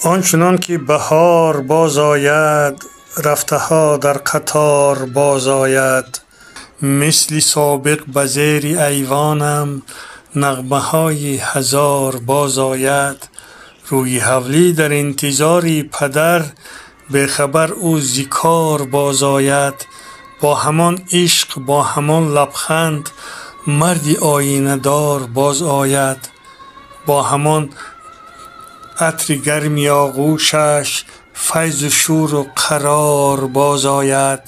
آنچنان که بهار باز آید، رفته ها در قطار باز آید. مثل سابق به زیر ایوانم، نغمه های هزار باز آید. روی حولی در انتظار پدر، به خبر او ز کار باز آید. با همان عشق با همان لبخند، مردی آینه دار باز آید. با همان عطر گرم آغوشش، فیض و شور و قرار باز آید.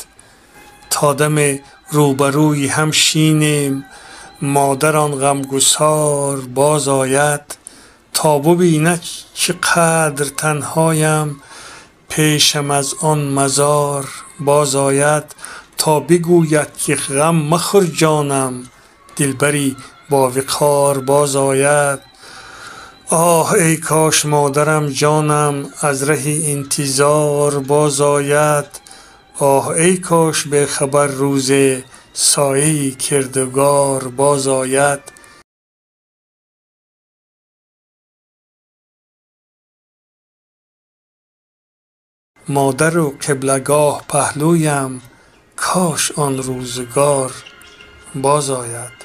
تا دم روبروی هم شینیم، مادر آن غمگسار باز آید. تا ببیند چقدر تنهایم، پیشم از آن مزار باز آید. تا بگوید که غم مخور جانم، دلبری با وقار باز آید. آه ای کاش مادرم جانم، از ره انتظار باز آید. آه ای کاش به خبر روز سایه کردگار باز آید. مادر و قبلگاه پهلویم، کاش آن روزگار باز آید.